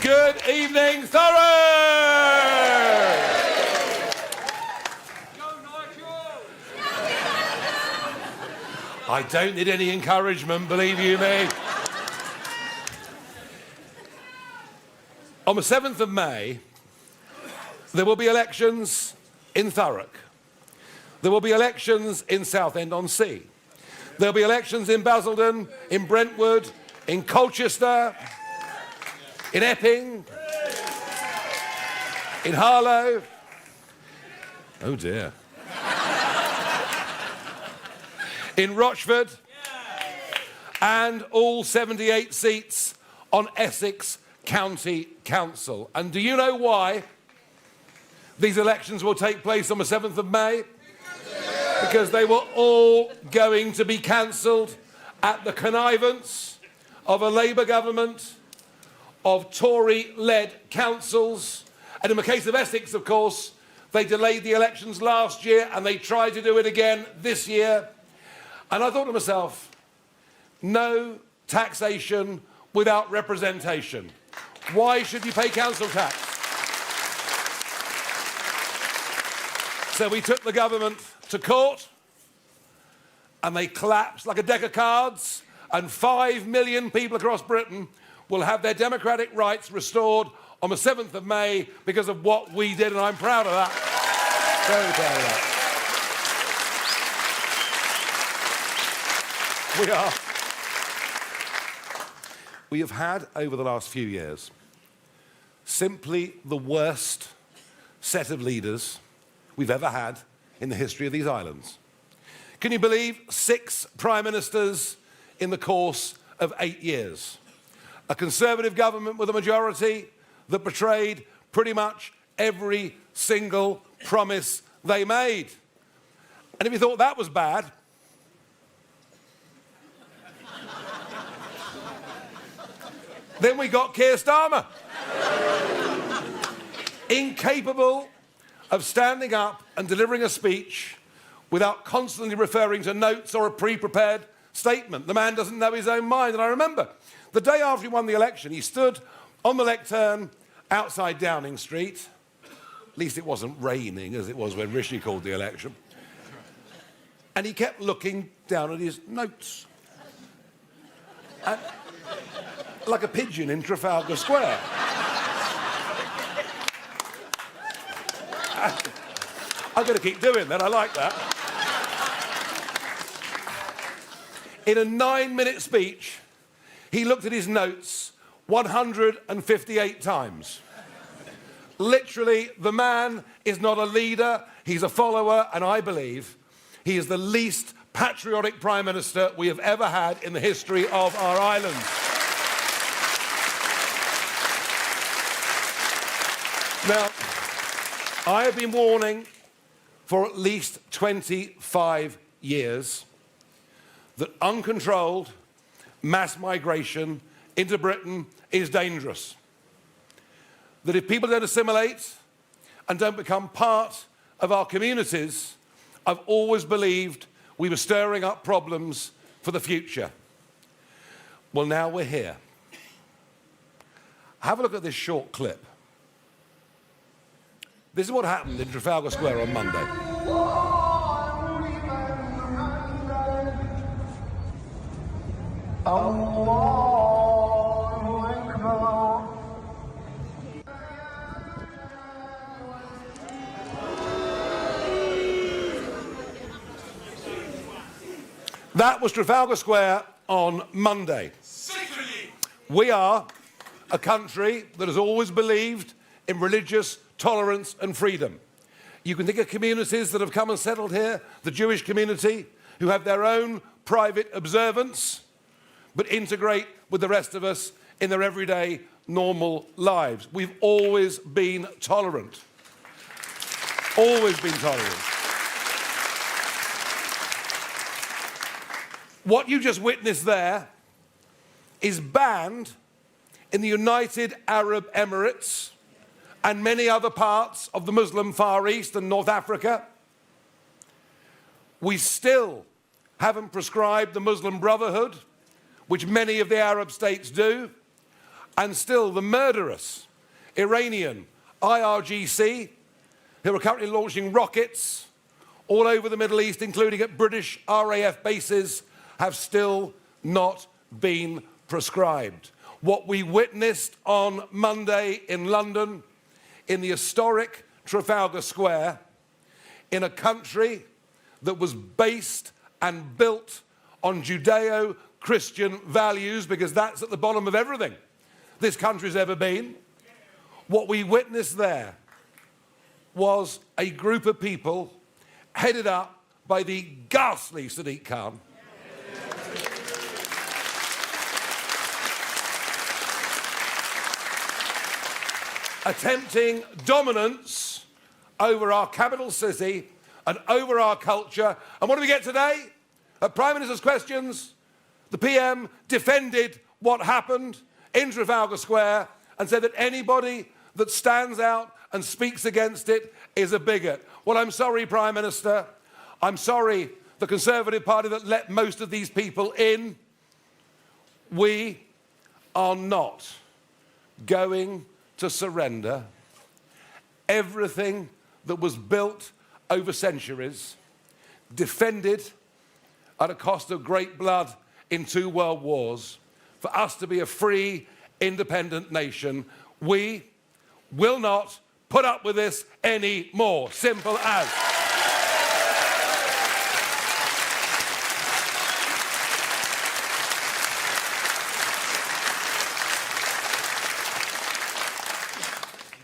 Good evening, Thurrock! I don't need any encouragement, believe you me. On the 7th of May, there will be elections in Thurrock. There will be elections in Southend-on-Sea. There'll be elections in Basildon, in Brentwood, in Colchester, in Epping, in Harlow. Oh dear. In Rochford, and all 78 seats on Essex County Council. And do you know why these elections will take place on the 7th of May? Because they were all going to be cancelled at the connivance of a Labour government, of Tory-led councils. And in the case of Essex, of course, they delayed the elections last year and they tried to do it again this year. And I thought to myself, no taxation without representation. Why should you pay council tax? So we took the government to court and they collapsed like a deck of cards, and 5 million people across Britain will have their democratic rights restored on the 7th of May because of what we did, and I'm proud of that. Very proud of that. We have had, over the last few years, simply the worst set of leaders we've ever had in the history of these islands. Can you believe 6 prime ministers in the course of 8 years? A Conservative government with a majority that betrayed pretty much every single promise they made. And if you thought that was bad, then we got Keir Starmer. Incapable of standing up and delivering a speech without constantly referring to notes or a pre-prepared statement. The man doesn't know his own mind. And I remember the day after he won the election, he stood on the lectern outside Downing Street. At least it wasn't raining as it was when Rishi called the election. And he kept looking down at his notes. And, like a pigeon in Trafalgar Square. I'm going to keep doing that, I like that. In a 9-minute speech, he looked at his notes 158 times. Literally, the man is not a leader, he's a follower, and I believe he is the least patriotic Prime Minister we have ever had in the history of our island. Now, I have been warning for at least 25 years that uncontrolled mass migration into Britain is dangerous. That if people don't assimilate and don't become part of our communities, I've always believed we were stirring up problems for the future. Well, now we're here. Have a look at this short clip. This is what happened in Trafalgar Square on Monday. That was Trafalgar Square on Monday. We are a country that has always believed in religious tolerance and freedom. You can think of communities that have come and settled here, the Jewish community, who have their own private observance, but integrate with the rest of us in their everyday, normal lives. We've always been tolerant. Always been tolerant. What you just witnessed there is banned in the United Arab Emirates and many other parts of the Muslim Far East and North Africa. We still haven't prescribed the Muslim Brotherhood, which many of the Arab states do, and still the murderous Iranian IRGC, who are currently launching rockets all over the Middle East, including at British RAF bases, have still not been prescribed. What we witnessed on Monday in London, in the historic Trafalgar Square, in a country that was based and built on Judeo-Christian values, because that's at the bottom of everything this country's ever been. What we witnessed there was a group of people headed up by the ghastly Sadiq Khan, attempting dominance over our capital city and over our culture. And what do we get today? At Prime Minister's questions, the PM defended what happened in Trafalgar Square and said that anybody that stands out and speaks against it is a bigot. Well, I'm sorry, Prime Minister. I'm sorry, the Conservative Party that let most of these people in. We are not going to surrender everything that was built over centuries, defended at a cost of great blood in 2 world wars, for us to be a free, independent nation. We will not put up with this anymore. Simple as.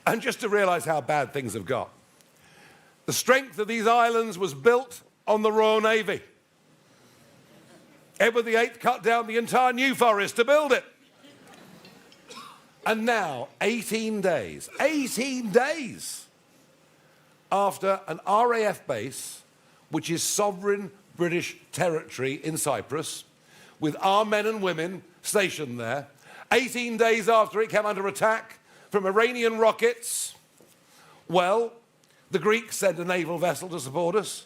And just to realise how bad things have got, the strength of these islands was built on the Royal Navy. Edward VIII cut down the entire New Forest to build it. And now, 18 days after an RAF base, which is sovereign British territory in Cyprus, with our men and women stationed there, 18 days after it came under attack from Iranian rockets, well, the Greeks sent a naval vessel to support us.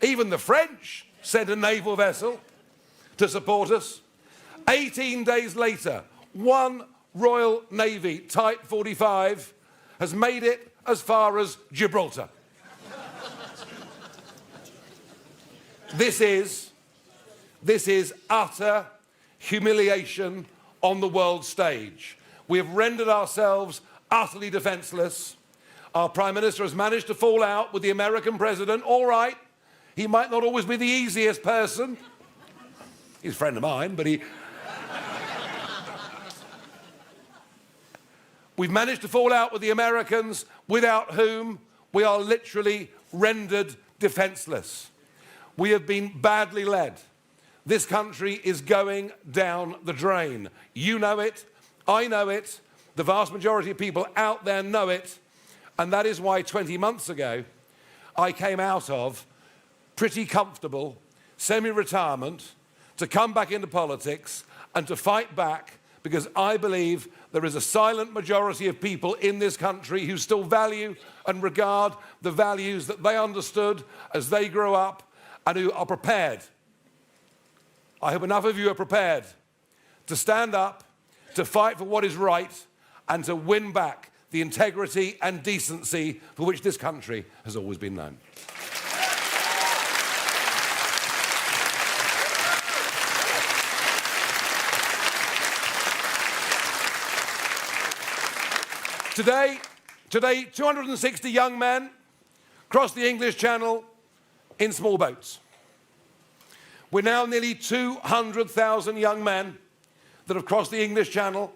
Even the French sent a naval vessel to support us. 18 days later, one Royal Navy Type 45 has made it as far as Gibraltar. This is utter humiliation on the world stage. We have rendered ourselves utterly defenseless. Our Prime Minister has managed to fall out with the American president. All right, he might not always be the easiest person. He's a friend of mine, but we've managed to fall out with the Americans, without whom we are literally rendered defenseless. We have been badly led. This country is going down the drain. You know it, I know it, the vast majority of people out there know it, and that is why 20 months ago I came out of pretty comfortable semi-retirement to come back into politics and to fight back, because I believe there is a silent majority of people in this country who still value and regard the values that they understood as they grew up, and who are prepared. I hope enough of you are prepared to stand up, to fight for what is right, and to win back the integrity and decency for which this country has always been known. Today, 260 young men crossed the English Channel in small boats. We're now nearly 200,000 young men that have crossed the English Channel,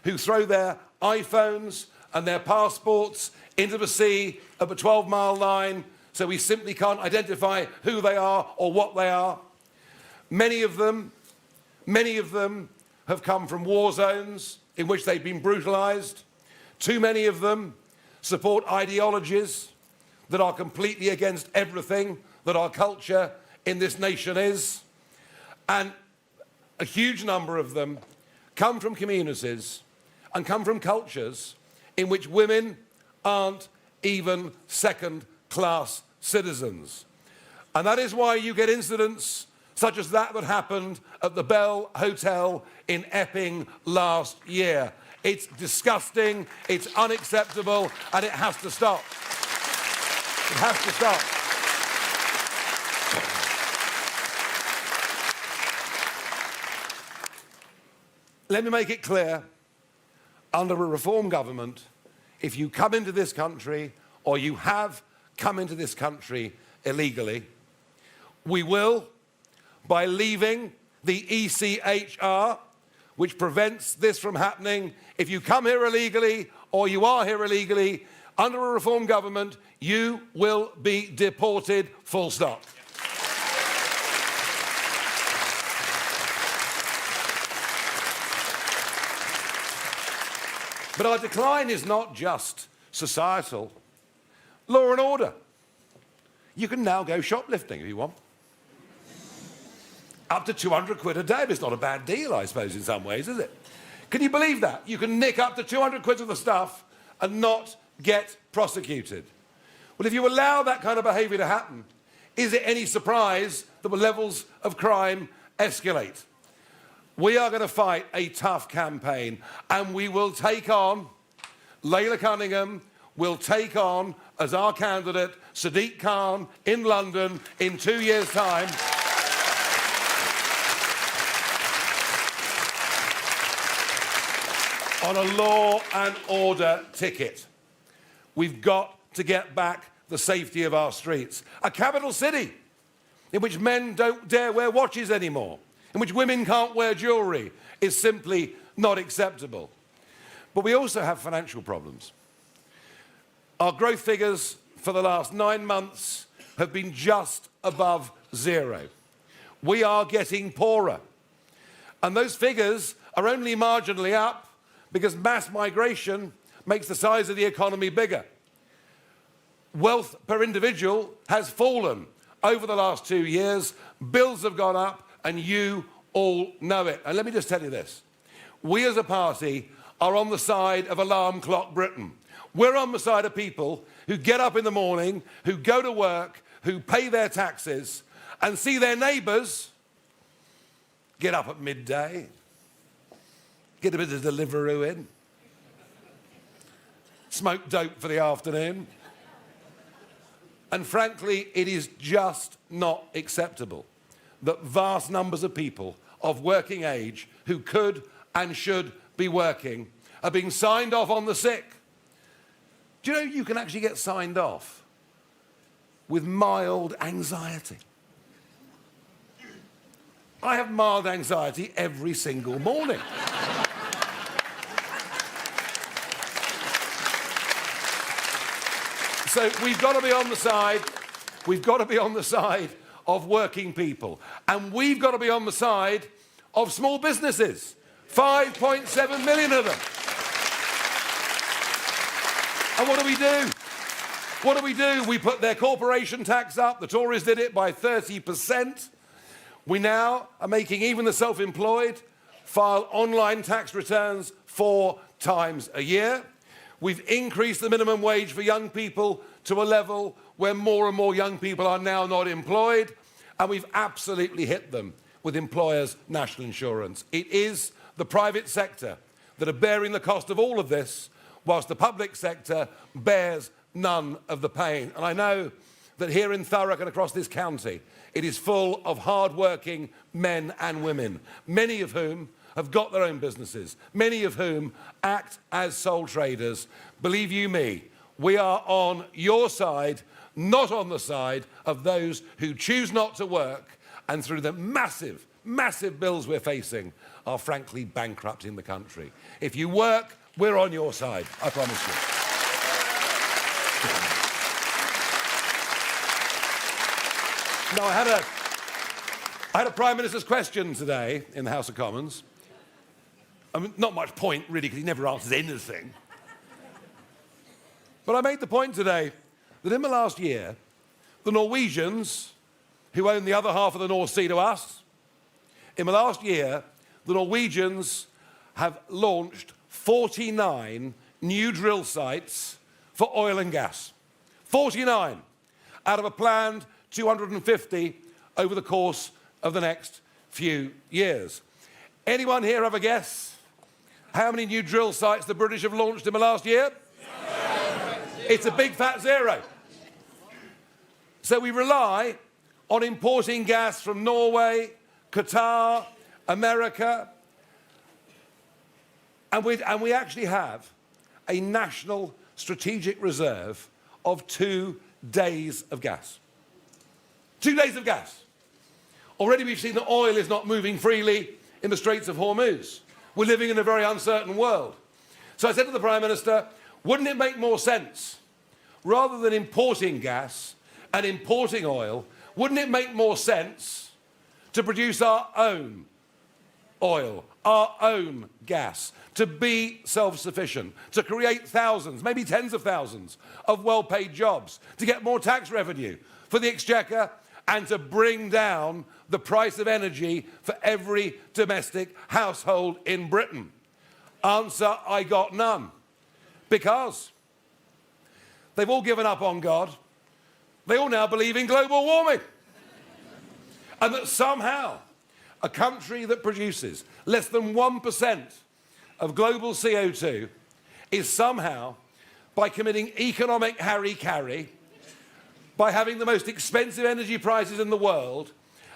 who throw their iPhones and their passports into the sea of a 12-mile line, so we simply can't identify who they are or what they are. Many of them have come from war zones in which they've been brutalized. Too many of them support ideologies that are completely against everything that our culture in this nation is. And a huge number of them come from communities and come from cultures in which women aren't even second-class citizens. And that is why you get incidents such as that happened at the Bell Hotel in Epping last year. It's disgusting, it's unacceptable, and it has to stop. It has to stop. Let me make it clear, under a reform government, if you come into this country or you have come into this country illegally, we will, by leaving the ECHR, which prevents this from happening, if you come here illegally or you are here illegally, under a reform government, you will be deported, full stop. But our decline is not just societal. Law and order. You can now go shoplifting if you want. Up to 200 quid a day. It's not a bad deal, I suppose, in some ways, is it? Can you believe that? You can nick up to 200 quid of the stuff and not get prosecuted. Well, if you allow that kind of behaviour to happen, is it any surprise that the levels of crime escalate? We are going to fight a tough campaign, and we will take on, Layla Cunningham will take on, as our candidate, Sadiq Khan in London in 2 years' time. On a law and order ticket. We've got to get back the safety of our streets. A capital city in which men don't dare wear watches anymore, in which women can't wear jewellery, is simply not acceptable. But we also have financial problems. Our growth figures for the last 9 months have been just above zero. We are getting poorer. And those figures are only marginally up because mass migration makes the size of the economy bigger. Wealth per individual has fallen over the last 2 years. Bills have gone up, and you all know it. And let me just tell you this. We as a party are on the side of Alarm Clock Britain. We're on the side of people who get up in the morning, who go to work, who pay their taxes, and see their neighbours get up at midday, get a bit of Deliveroo in, smoke dope for the afternoon. And frankly, it is just not acceptable that vast numbers of people of working age who could and should be working are being signed off on the sick. Do you know you can actually get signed off with mild anxiety? I have mild anxiety every single morning. So we've got to be on the side of working people. And we've got to be on the side of small businesses. 5.7 million of them. And what do we do? What do we do? We put their corporation tax up. The Tories did it by 30%. We now are making even the self-employed file online tax returns 4 times a year. We've increased the minimum wage for young people to a level where more and more young people are now not employed, and we've absolutely hit them with employers' national insurance. It is the private sector that are bearing the cost of all of this, whilst the public sector bears none of the pain. And I know that here in Thurrock and across this county, it is full of hard-working men and women, many of whom have got their own businesses, many of whom act as sole traders. Believe you me, we are on your side, not on the side of those who choose not to work and through the massive, massive bills we're facing are frankly bankrupting the country. If you work, we're on your side, I promise you. Now, I had a Prime Minister's question today in the House of Commons. I mean, not much point, really, because he never answers anything. But I made the point today that in the last year, the Norwegians, who own the other half of the North Sea to us, In the last year, the Norwegians have launched 49 new drill sites for oil and gas. 49 out of a planned 250 over the course of the next few years. Anyone here have a guess how many new drill sites the British have launched in the last year? It's a big fat zero. So we rely on importing gas from Norway, Qatar, America, and we actually have a national strategic reserve of 2 days of gas. 2 days of gas. Already we've seen that oil is not moving freely in the Straits of Hormuz. We're living in a very uncertain world. So I said to the Prime Minister, wouldn't it make more sense, rather than importing gas and importing oil, wouldn't it make more sense to produce our own oil, our own gas, to be self-sufficient, to create thousands, maybe tens of thousands of well-paid jobs, to get more tax revenue for the Exchequer, and to bring down the price of energy for every domestic household in Britain? Answer, I got none. Because they've all given up on God. They all now believe in global warming. And that somehow a country that produces less than 1% of global CO2 is somehow, by committing economic harry-carry, by having the most expensive energy prices in the world,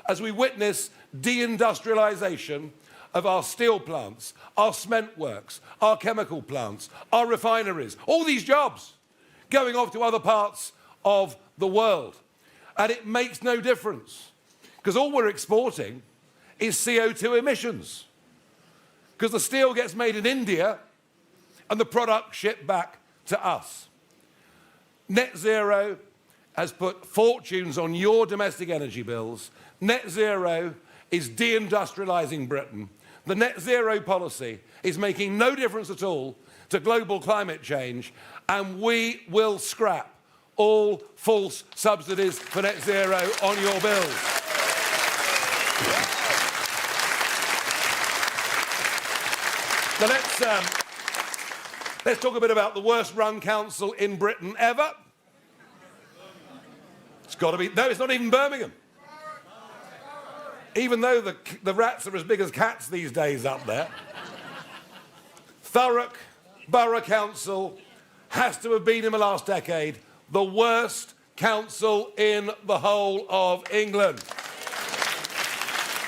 as we witness deindustrialization of our steel plants, our cement works, our chemical plants, our refineries, all these jobs going off to other parts of the world. And it makes no difference, because all we're exporting is CO2 emissions. Because the steel gets made in India and the product shipped back to us. Net zero has put fortunes on your domestic energy bills. Net zero is deindustrializing Britain. The net zero policy is making no difference at all to global climate change, and we will scrap all false subsidies for net zero on your bills. Now let's talk a bit about the worst run council in Britain ever. It's got to be, no, it's not even Birmingham. Even though the rats are as big as cats these days up there. Thurrock Borough Council has to have been, in the last decade, the worst council in the whole of England.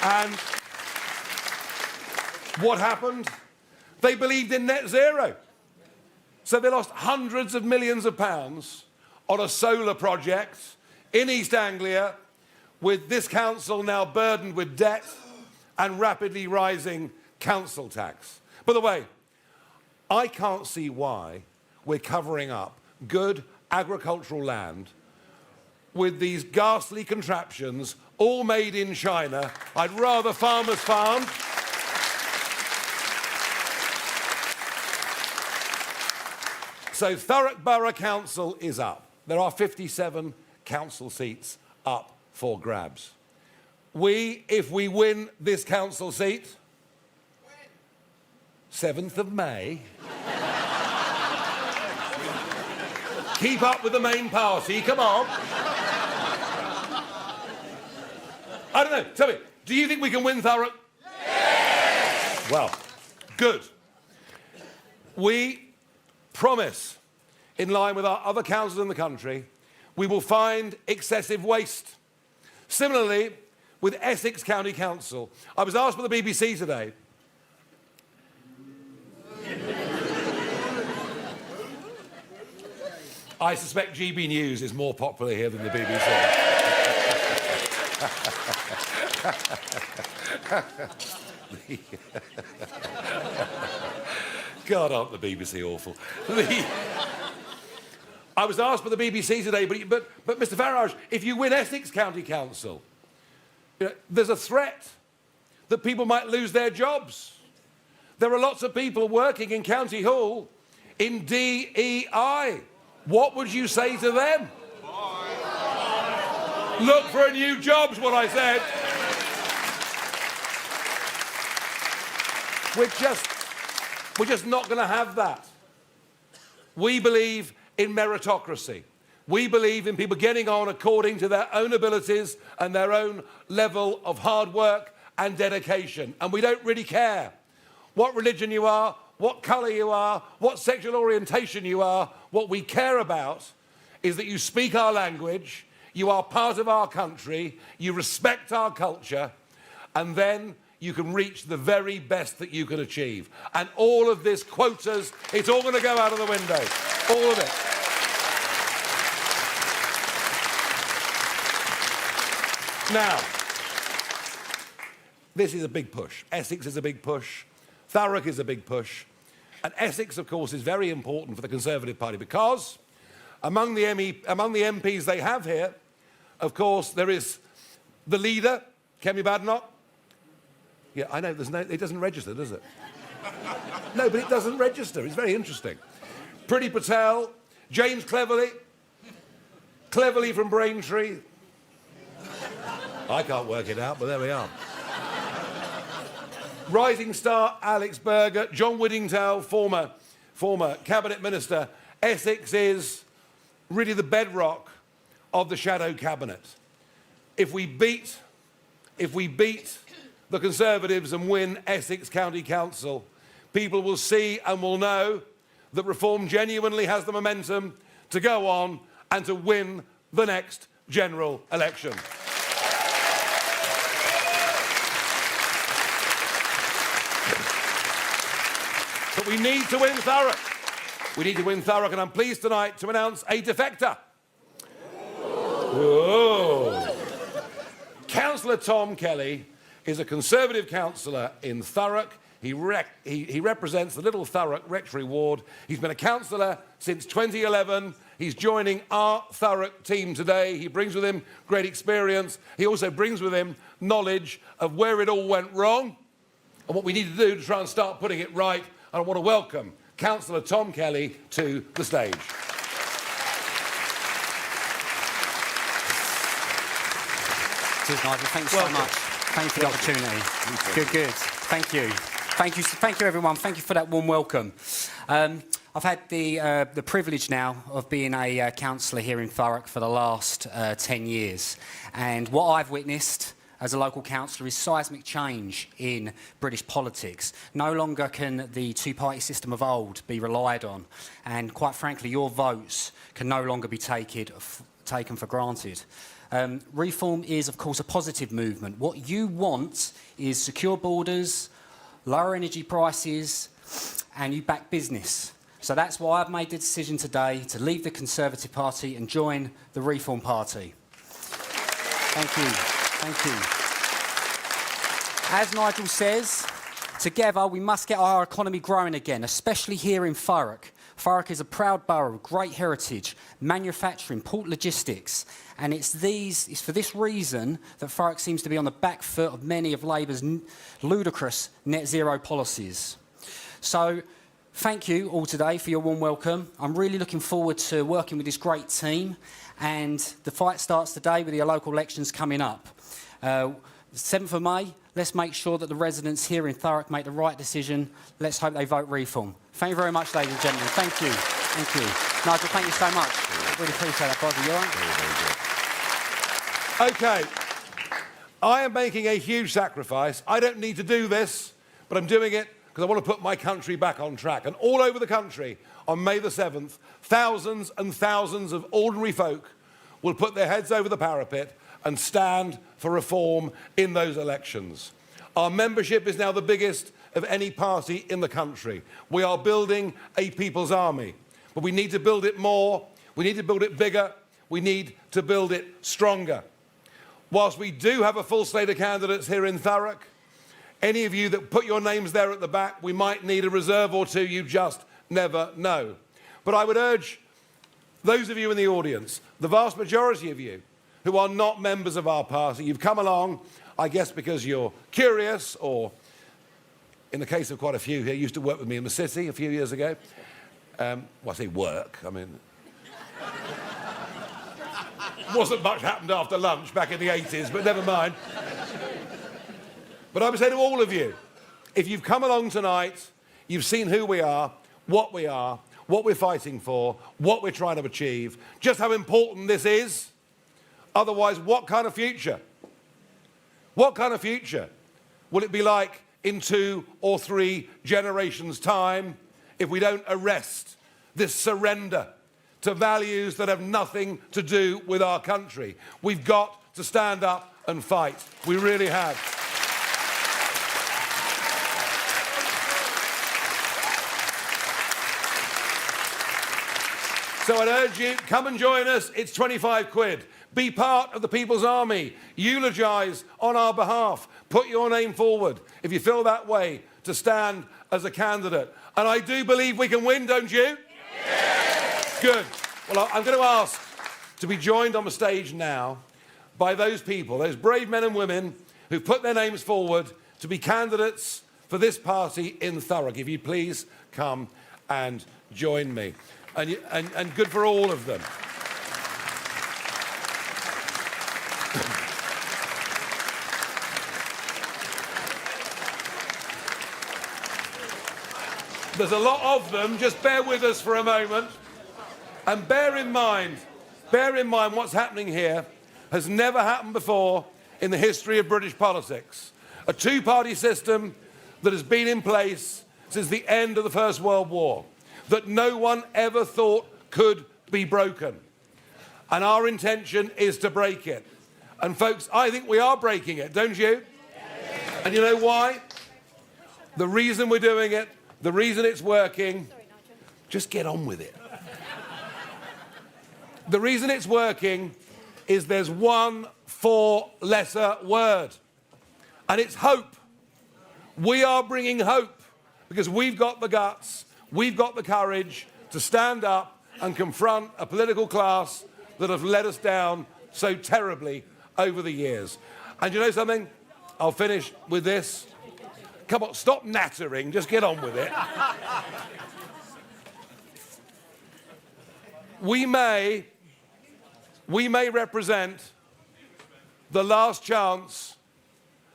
And what happened? They believed in net zero. So they lost hundreds of millions of pounds on a solar project in East Anglia, with this council now burdened with debt and rapidly rising council tax. By the way, I can't see why we're covering up good agricultural land with these ghastly contraptions, all made in China. I'd rather farmers farmed. So Thurrock Borough Council is up. There are 57 council seats up for grabs. If we win this council seat, 7th of May, keep up with the main party, come on. I don't know, tell me, do you think we can win Thurrock? Yes! Well, good. We promise, in line with our other councils in the country, we will find excessive waste. Similarly, with Essex County Council, I was asked by the BBC today, I suspect GB News is more popular here than the BBC. God, aren't the BBC awful? I was asked by the BBC today, but Mr Farage, if you win Essex County Council, there's a threat that people might lose their jobs. There are lots of people working in County Hall in DEI. What would you say to them? Look for a new job's what I said. We're just not going to have that. We believe in meritocracy. We believe in people getting on according to their own abilities and their own level of hard work and dedication. And we don't really care what religion you are, what colour you are, what sexual orientation you are. What we care about is that you speak our language, you are part of our country, you respect our culture, and then you can reach the very best that you can achieve. And all of this quotas, it's all going to go out of the window. All of it. Now, this is a big push. Essex is a big push. Thurrock is a big push. And Essex, of course, is very important for the Conservative Party because among the MPs they have here, of course, there is the leader, Kemi Badenoch. Yeah, I know, it doesn't register, does it? No, but it doesn't register. It's very interesting. Priti Patel, James Cleverly from Braintree. I can't work it out, but there we are. Rising star Alex Berger, John Whittingdale, former cabinet minister. Essex is really the bedrock of the shadow cabinet. If we beat the Conservatives and win Essex County Council, people will see and will know that Reform genuinely has the momentum to go on and to win the next general election. But we need to win Thurrock. We need to win Thurrock, and I'm pleased tonight to announce a defector. Whoa. Councillor Tom Kelly is a Conservative councillor in Thurrock. He represents the Little Thurrock Rectory ward. He's been a councillor since 2011. He's joining our Thurrock team today. He brings with him great experience. He also brings with him knowledge of where it all went wrong and what we need to do to try and start putting it right. And I want to welcome Councillor Tom Kelly to the stage. Cheers, Nigel. Thanks so much. Thank you for the opportunity. Good. Thank you. Thank you, everyone. Thank you for that warm welcome. I've had the privilege now of being a councillor here in Thurrock for the last 10 years. And what I've witnessed as a local councillor is seismic change in British politics. No longer can the two-party system of old be relied on. And quite frankly, your votes can no longer be taken for granted. Reform is, of course, a positive movement. What you want is secure borders, lower energy prices, and you back business. So that's why I've made the decision today to leave the Conservative Party and join the Reform Party. Thank you. Thank you. As Nigel says, together we must get our economy growing again, especially here in Thurrock. Thurrock is a proud borough with great heritage, manufacturing, port logistics, and it's for this reason that Thurrock seems to be on the back foot of many of Labour's ludicrous net zero policies. So, thank you all today for your warm welcome. I'm really looking forward to working with this great team, and the fight starts today with the local elections coming up. 7th of May, let's make sure that the residents here in Thurrock make the right decision. Let's hope they vote Reform. Thank you very much, ladies and gentlemen. Thank you. Thank you. Nigel, thank you so much. Really appreciate that, brother. You all right? OK. I am making a huge sacrifice. I don't need to do this, but I'm doing it because I want to put my country back on track. And all over the country, on May the 7th, thousands and thousands of ordinary folk will put their heads over the parapet and stand for reform in those elections. Our membership is now the biggest of any party in the country. We are building a people's army, but we need to build it more, we need to build it bigger, we need to build it stronger. Whilst we do have a full slate of candidates here in Thurrock, any of you that put your names there at the back, we might need a reserve or two, you just never know. But I would urge those of you in the audience, the vast majority of you, who are not members of our party, you've come along, I guess because you're curious, or in the case of quite a few here, used to work with me in the city a few years ago. Well, I say work, I mean... wasn't much happened after lunch back in the 80s, but never mind. But I would say to all of you, if you've come along tonight, you've seen who we are, what we're fighting for, what we're trying to achieve, just how important this is. Otherwise, what kind of future? What kind of future will it be like in 2 or 3 generations' time if we don't arrest this surrender to values that have nothing to do with our country? We've got to stand up and fight. We really have. So I'd urge you, come and join us. It's 25 quid. Be part of the People's Army. Eulogise on our behalf. Put your name forward if you feel that way to stand as a candidate. And I do believe we can win, don't you? Yes. Good. Well, I'm going to ask to be joined on the stage now by those people, those brave men and women who've put their names forward to be candidates for this party in Thurrock. If you please come and join me. And good for all of them. There's a lot of them. Just bear with us for a moment. And bear in mind what's happening here has never happened before in the history of British politics. A two-party system that has been in place since the end of the First World War, that no one ever thought could be broken. And our intention is to break it. And folks, I think we are breaking it, don't you? Yes. And you know why? The reason we're doing it, the reason it's working, just get on with it. The reason it's working is there's one 4-letter word, and it's hope. We are bringing hope because we've got the guts, we've got the courage to stand up and confront a political class that have let us down so terribly over the years. And you know something? I'll finish with this. Come on, stop nattering, just get on with it. We may represent the last chance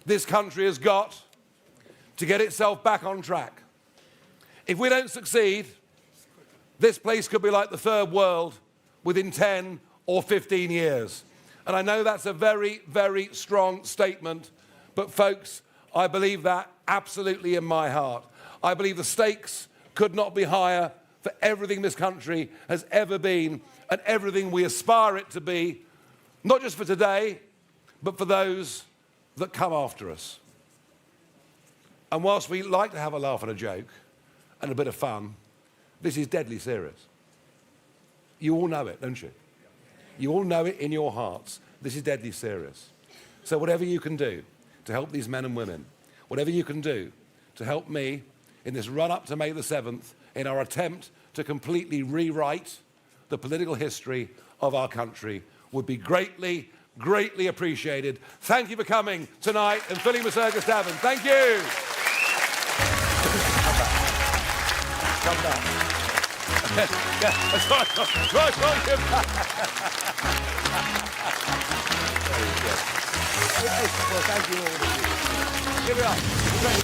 this country has got to get itself back on track. If we don't succeed, this place could be like the third world within 10 or 15 years. And I know that's a very, very strong statement, but folks, I believe that absolutely in my heart. I believe the stakes could not be higher for everything this country has ever been and everything we aspire it to be, not just for today, but for those that come after us. And whilst we like to have a laugh and a joke and a bit of fun, this is deadly serious. You all know it, don't you? You all know it in your hearts. This is deadly serious. So whatever you can do to help these men and women, whatever you can do to help me in this run-up to May the 7th, in our attempt to completely rewrite the political history of our country, would be greatly, greatly appreciated. Thank you for coming tonight and filling the Circus Tavern. Thank you. Come back. Yeah, that's right. Right, give back. Very good. Well, thank you all. Give it up. Great.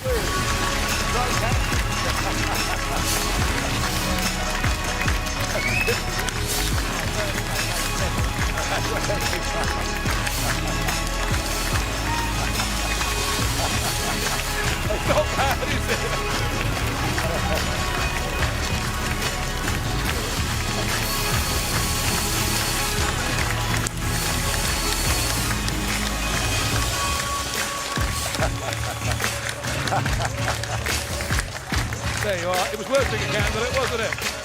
Right, it's not bad, is it? There you are. It was worth being a candidate, wasn't it?